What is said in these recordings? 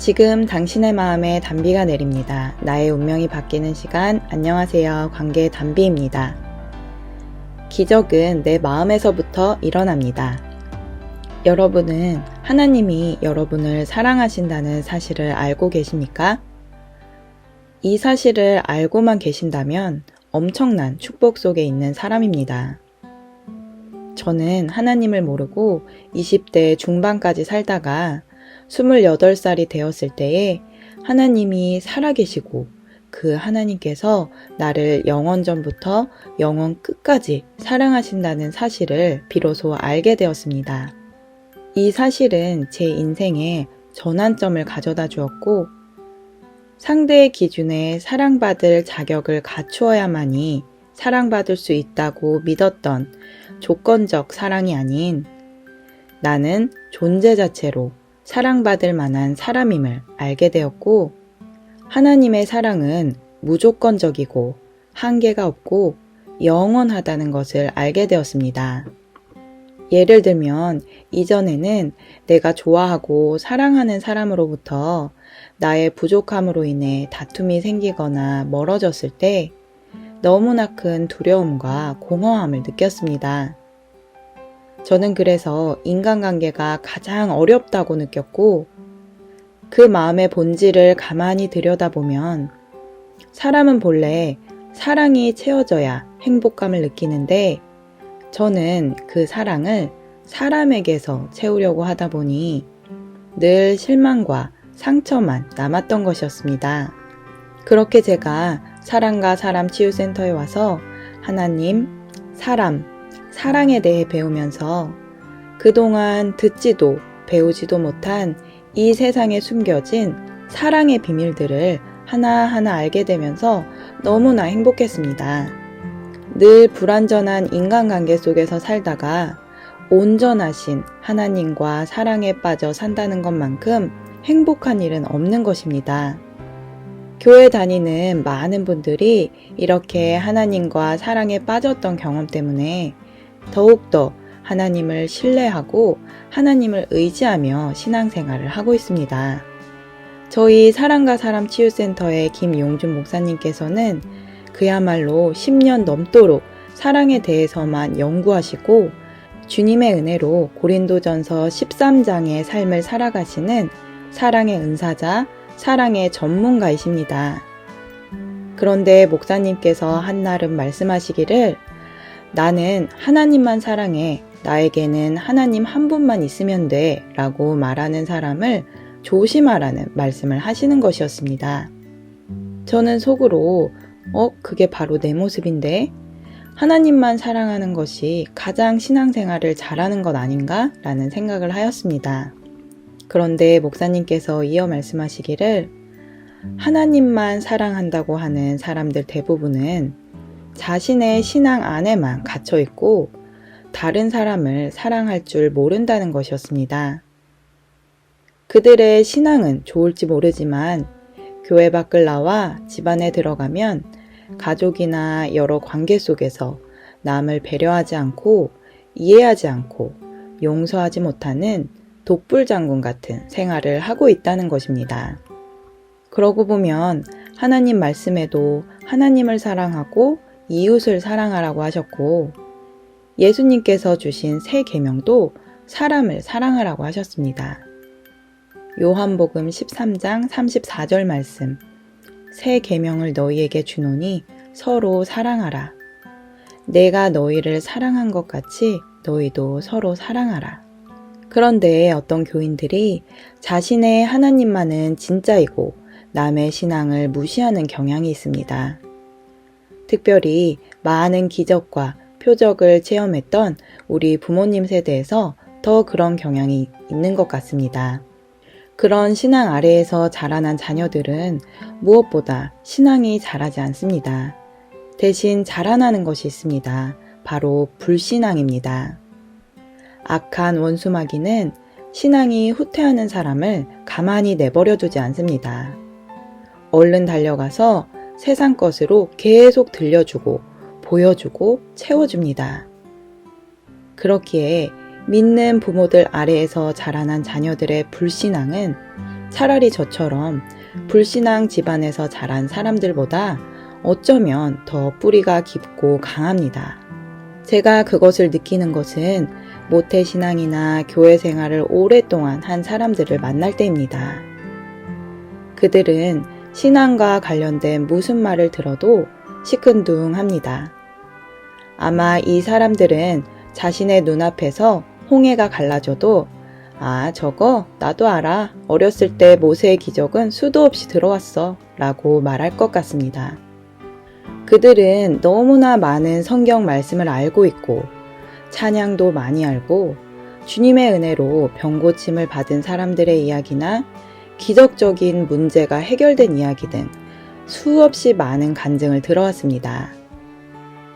지금 당신의 마음에 단비가 내립니다. 나의 운명이 바뀌는 시간. 안녕하세요. 관계 단비입니다. 기적은 내 마음에서부터 일어납니다. 여러분은 하나님이 여러분을 사랑하신다는 사실을 알고 계십니까? 이 사실을 알고만 계신다면 엄청난 축복 속에 있는 사람입니다. 저는 하나님을 모르고 20대 중반까지 살다가 28살이 되었을 때에 하나님이 살아계시고 그 하나님께서 나를 영원 전부터 영원 끝까지 사랑하신다는 사실을 비로소 알게 되었습니다. 이 사실은 제 인생에 전환점을 가져다 주었고 상대의 기준에 사랑받을 자격을 갖추어야만이 사랑받을 수 있다고 믿었던 조건적 사랑이 아닌 나는 존재 자체로 사랑받을 만한 사람임을 알게 되었고 하나님의 사랑은 무조건적이고 한계가 없고 영원하다는 것을 알게 되었습니다. 예를 들면 이전에는 내가 좋아하고 사랑하는 사람으로부터 나의 부족함으로 인해 다툼이 생기거나 멀어졌을 때 너무나 큰 두려움과 공허함을 느꼈습니다. 저는 그래서 인간관계가 가장 어렵다고 느꼈고 그 마음의 본질을 가만히 들여다보면 사람은 본래 사랑이 채워져야 행복감을 느끼는데 저는 그 사랑을 사람에게서 채우려고 하다 보니 늘 실망과 상처만 남았던 것이었습니다. 그렇게 제가 사랑과 사람 치유센터에 와서 하나님, 사랑에 대해 배우면서 그동안 듣지도 배우지도 못한 이 세상에 숨겨진 사랑의 비밀들을 하나하나 알게 되면서 너무나 행복했습니다. 늘 불완전한 인간관계 속에서 살다가 온전하신 하나님과 사랑에 빠져 산다는 것만큼 행복한 일은 없는 것입니다. 교회 다니는 많은 분들이 이렇게 하나님과 사랑에 빠졌던 경험 때문에 더욱더 하나님을 신뢰하고 하나님을 의지하며 신앙생활을 하고 있습니다. 저희 사랑과 사람 치유센터의 김용준 목사님께서는 그야말로 10년 넘도록 사랑에 대해서만 연구하시고 주님의 은혜로 고린도전서 13장의 삶을 살아가시는 사랑의 은사자, 사랑의 전문가이십니다. 그런데 목사님께서 한날은 말씀하시기를 나는 하나님만 사랑해. 나에게는 하나님 한 분만 있으면 돼. 라고 말하는 사람을 조심하라는 말씀을 하시는 것이었습니다. 저는 속으로 그게 바로 내 모습인데? 하나님만 사랑하는 것이 가장 신앙생활을 잘하는 것 아닌가? 라는 생각을 하였습니다. 그런데 목사님께서 이어 말씀하시기를 하나님만 사랑한다고 하는 사람들 대부분은 자신의 신앙 안에만 갇혀 있고 다른 사람을 사랑할 줄 모른다는 것이었습니다. 그들의 신앙은 좋을지 모르지만 교회 밖을 나와 집안에 들어가면 가족이나 여러 관계 속에서 남을 배려하지 않고 이해하지 않고 용서하지 못하는 독불장군 같은 생활을 하고 있다는 것입니다. 그러고 보면 하나님 말씀에도 하나님을 사랑하고 이웃을 사랑하라고 하셨고 예수님께서 주신 새 계명도 사람을 사랑하라고 하셨습니다. 요한복음 13장 34절 말씀 새 계명을 너희에게 주노니 서로 사랑하라. 내가 너희를 사랑한 것 같이 너희도 서로 사랑하라. 그런데 어떤 교인들이 자신의 하나님만은 진짜이고 남의 신앙을 무시하는 경향이 있습니다. 특별히 많은 기적과 표적을 체험했던 우리 부모님 세대에서 더 그런 경향이 있는 것 같습니다. 그런 신앙 아래에서 자라난 자녀들은 무엇보다 신앙이 자라지 않습니다. 대신 자라나는 것이 있습니다. 바로 불신앙입니다. 악한 원수마귀는 신앙이 후퇴하는 사람을 가만히 내버려 두지 않습니다. 얼른 달려가서 세상 것으로 계속 들려주고 보여주고 채워줍니다. 그렇기에 믿는 부모들 아래에서 자라난 자녀들의 불신앙은 차라리 저처럼 불신앙 집안에서 자란 사람들보다 어쩌면 더 뿌리가 깊고 강합니다. 제가 그것을 느끼는 것은 모태신앙이나 교회 생활을 오랫동안 한 사람들을 만날 때입니다. 그들은 신앙과 관련된 무슨 말을 들어도 시큰둥합니다. 아마 이 사람들은 자신의 눈앞에서 홍해가 갈라져도 저거 나도 알아. 어렸을 때 모세의 기적은 수도 없이 들어왔어. 라고 말할 것 같습니다. 그들은 너무나 많은 성경 말씀을 알고 있고 찬양도 많이 알고 주님의 은혜로 병고침을 받은 사람들의 이야기나 기적적인 문제가 해결된 이야기 등 수없이 많은 간증을 들어왔습니다.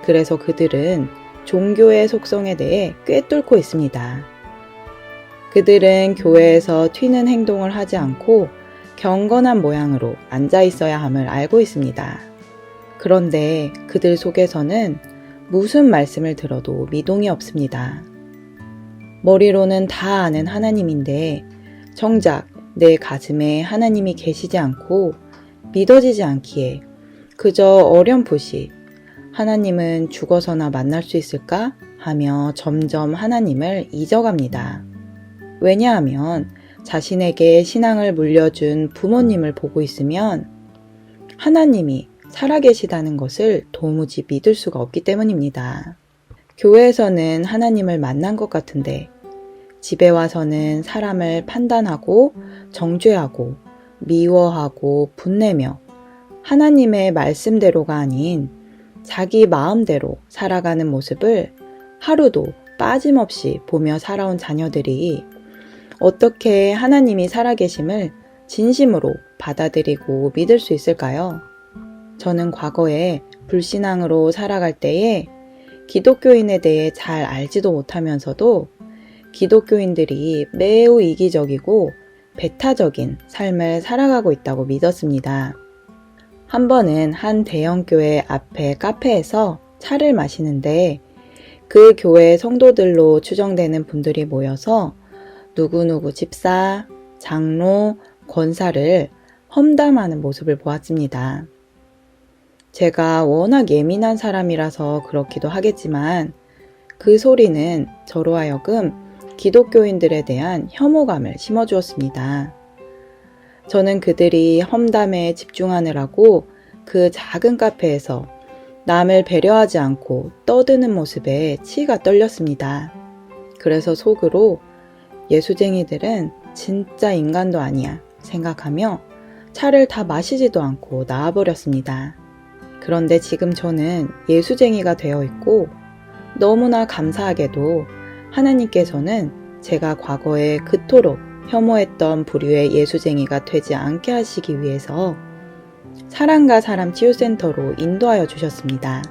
그래서 그들은 종교의 속성에 대해 꿰뚫고 있습니다. 그들은 교회에서 튀는 행동을 하지 않고 경건한 모양으로 앉아 있어야 함을 알고 있습니다. 그런데 그들 속에서는 무슨 말씀을 들어도 미동이 없습니다. 머리로는 다 아는 하나님인데 정작 내 가슴에 하나님이 계시지 않고 믿어지지 않기에 그저 어렴풋이 하나님은 죽어서나 만날 수 있을까 하며 점점 하나님을 잊어갑니다. 왜냐하면 자신에게 신앙을 물려준 부모님을 보고 있으면 하나님이 살아계시다는 것을 도무지 믿을 수가 없기 때문입니다. 교회에서는 하나님을 만난 것 같은데 집에 와서는 사람을 판단하고 정죄하고 미워하고 분내며 하나님의 말씀대로가 아닌 자기 마음대로 살아가는 모습을 하루도 빠짐없이 보며 살아온 자녀들이 어떻게 하나님이 살아계심을 진심으로 받아들이고 믿을 수 있을까요? 저는 과거에 불신앙으로 살아갈 때에 기독교인에 대해 잘 알지도 못하면서도 기독교인들이 매우 이기적이고 배타적인 삶을 살아가고 있다고 믿었습니다. 한 번은 한 대형교회 앞에 카페에서 차를 마시는데 그 교회 성도들로 추정되는 분들이 모여서 누구누구 집사, 장로, 권사를 험담하는 모습을 보았습니다. 제가 워낙 예민한 사람이라서 그렇기도 하겠지만 그 소리는 저로 하여금 기독교인들에 대한 혐오감을 심어주었습니다. 저는 그들이 험담에 집중하느라고 그 작은 카페에서 남을 배려하지 않고 떠드는 모습에 치가 떨렸습니다. 그래서 속으로 예수쟁이들은 진짜 인간도 아니야 생각하며 차를 다 마시지도 않고 나와버렸습니다. 그런데 지금 저는 예수쟁이가 되어 있고 너무나 감사하게도 하나님께서는 제가 과거에 그토록 혐오했던 부류의 예수쟁이가 되지 않게 하시기 위해서 사랑과 사람 치유센터로 인도하여 주셨습니다.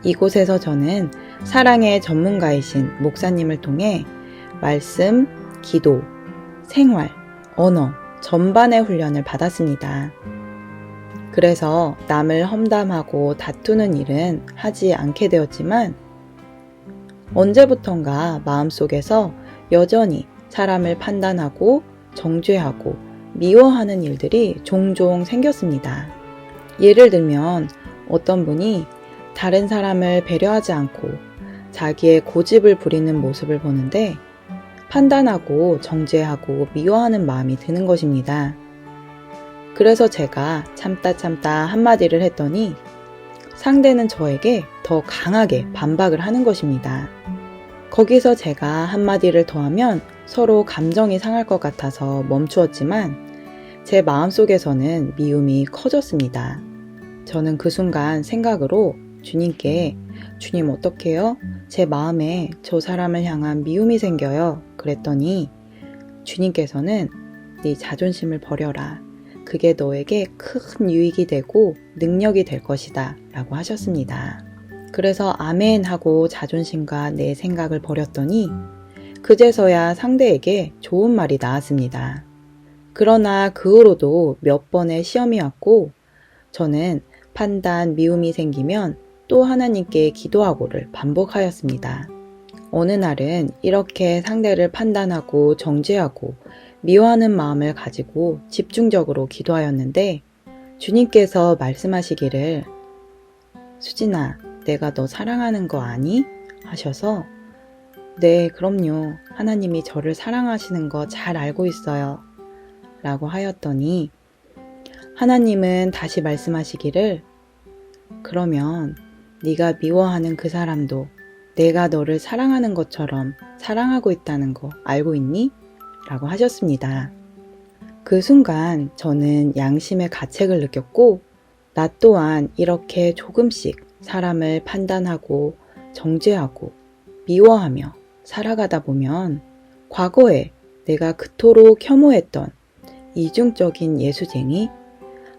이곳에서 저는 사랑의 전문가이신 목사님을 통해 말씀, 기도, 생활, 언어 전반의 훈련을 받았습니다. 그래서 남을 험담하고 다투는 일은 하지 않게 되었지만 언제부턴가 마음속에서 여전히 사람을 판단하고 정죄하고 미워하는 일들이 종종 생겼습니다. 예를 들면 어떤 분이 다른 사람을 배려하지 않고 자기의 고집을 부리는 모습을 보는데 판단하고 정죄하고 미워하는 마음이 드는 것입니다. 그래서 제가 참다 한마디를 했더니 상대는 저에게 더 강하게 반박을 하는 것입니다. 거기서 제가 한마디를 더하면 서로 감정이 상할 것 같아서 멈추었지만 제 마음속에서는 미움이 커졌습니다. 저는 그 순간 생각으로 주님께 주님 어떡해요? 제 마음에 저 사람을 향한 미움이 생겨요. 그랬더니 주님께서는 네 자존심을 버려라. 그게 너에게 큰 유익이 되고 능력이 될 것이다 라고 하셨습니다. 그래서 아멘 하고 자존심과 내 생각을 버렸더니 그제서야 상대에게 좋은 말이 나왔습니다. 그러나 그 후로도 몇 번의 시험이 왔고 저는 판단, 미움이 생기면 또 하나님께 기도하고를 반복하였습니다. 어느 날은 이렇게 상대를 판단하고 정죄하고 미워하는 마음을 가지고 집중적으로 기도하였는데 주님께서 말씀하시기를 수진아, 내가 너 사랑하는 거 아니? 하셔서 네, 그럼요. 하나님이 저를 사랑하시는 거 잘 알고 있어요. 라고 하였더니 하나님은 다시 말씀하시기를 그러면 네가 미워하는 그 사람도 내가 너를 사랑하는 것처럼 사랑하고 있다는 거 알고 있니? 라고 하셨습니다. 그 순간 저는 양심의 가책을 느꼈고 나 또한 이렇게 조금씩 사람을 판단하고 정죄하고 미워하며 살아가다 보면 과거에 내가 그토록 혐오했던 이중적인 예수쟁이,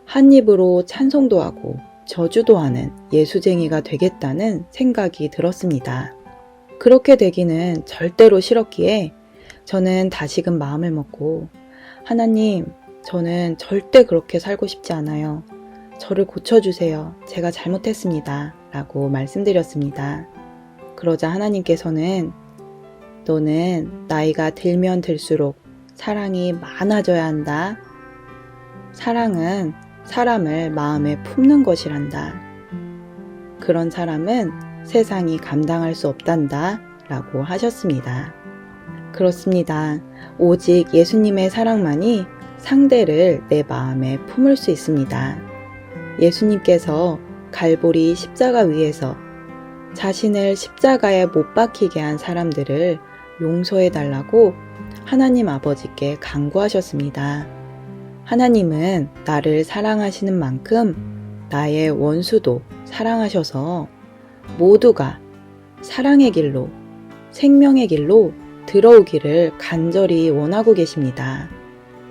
한 입으로 찬송도 하고 저주도 하는 예수쟁이가 되겠다는 생각이 들었습니다. 그렇게 되기는 절대로 싫었기에 저는 다시금 마음을 먹고 하나님, 저는 절대 그렇게 살고 싶지 않아요. 저를 고쳐주세요. 제가 잘못했습니다. 라고 말씀드렸습니다. 그러자 하나님께서는 너는 나이가 들면 들수록 사랑이 많아져야 한다. 사랑은 사람을 마음에 품는 것이란다. 그런 사람은 세상이 감당할 수 없단다. 라고 하셨습니다. 그렇습니다. 오직 예수님의 사랑만이 상대를 내 마음에 품을 수 있습니다. 예수님께서 갈보리 십자가 위에서 자신을 십자가에 못 박히게 한 사람들을 용서해달라고 하나님 아버지께 간구하셨습니다. 하나님은 나를 사랑하시는 만큼 나의 원수도 사랑하셔서 모두가 사랑의 길로, 생명의 길로 들어오기를 간절히 원하고 계십니다.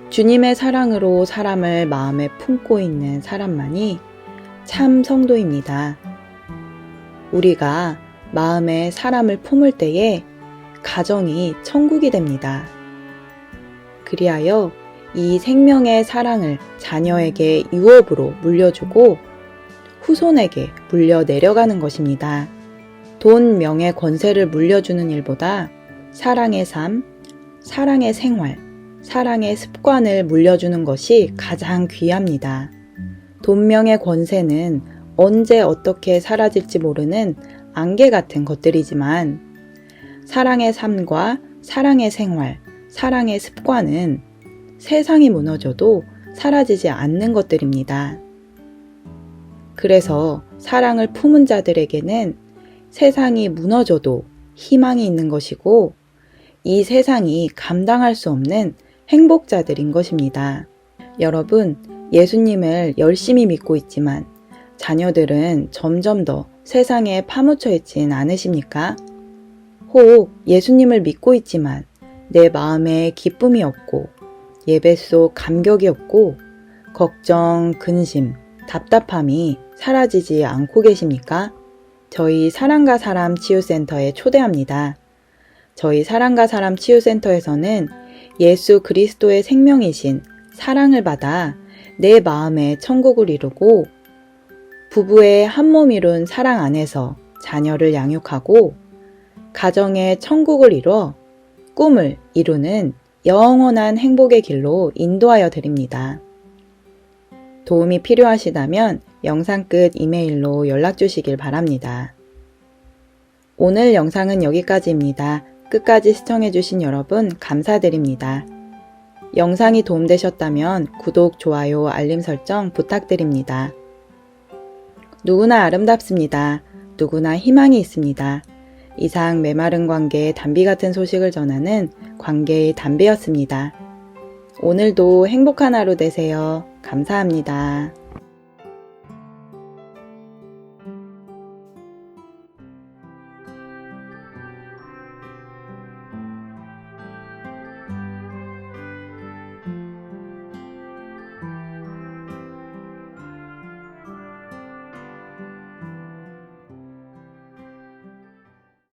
주님의 사랑으로 사람을 마음에 품고 있는 사람만이 참 성도입니다. 우리가 마음에 사람을 품을 때에 가정이 천국이 됩니다. 그리하여 이 생명의 사랑을 자녀에게 유업으로 물려주고 후손에게 물려 내려가는 것입니다. 돈, 명예, 권세를 물려주는 일보다 사랑의 삶, 사랑의 생활, 사랑의 습관을 물려주는 것이 가장 귀합니다. 돈, 명예, 권세는 언제 어떻게 사라질지 모르는 안개 같은 것들이지만 사랑의 삶과 사랑의 생활, 사랑의 습관은 세상이 무너져도 사라지지 않는 것들입니다. 그래서 사랑을 품은 자들에게는 세상이 무너져도 희망이 있는 것이고 이 세상이 감당할 수 없는 행복자들인 것입니다. 여러분, 예수님을 열심히 믿고 있지만 자녀들은 점점 더 세상에 파묻혀 있진 않으십니까? 혹 예수님을 믿고 있지만 내 마음에 기쁨이 없고 예배 속 감격이 없고 걱정, 근심, 답답함이 사라지지 않고 계십니까? 저희 사랑과 사람 치유센터에 초대합니다. 저희 사랑과 사람 치유센터에서는 예수 그리스도의 생명이신 사랑을 받아 내 마음의 천국을 이루고 부부의 한몸 이룬 사랑 안에서 자녀를 양육하고 가정의 천국을 이뤄 꿈을 이루는 영원한 행복의 길로 인도하여 드립니다. 도움이 필요하시다면 영상 끝 이메일로 연락 주시길 바랍니다. 오늘 영상은 여기까지입니다. 끝까지 시청해주신 여러분 감사드립니다. 영상이 도움되셨다면 구독, 좋아요, 알림 설정 부탁드립니다. 누구나 아름답습니다. 누구나 희망이 있습니다. 이상 메마른 관계의 담비 같은 소식을 전하는 관계의 담비였습니다. 오늘도 행복한 하루 되세요. 감사합니다.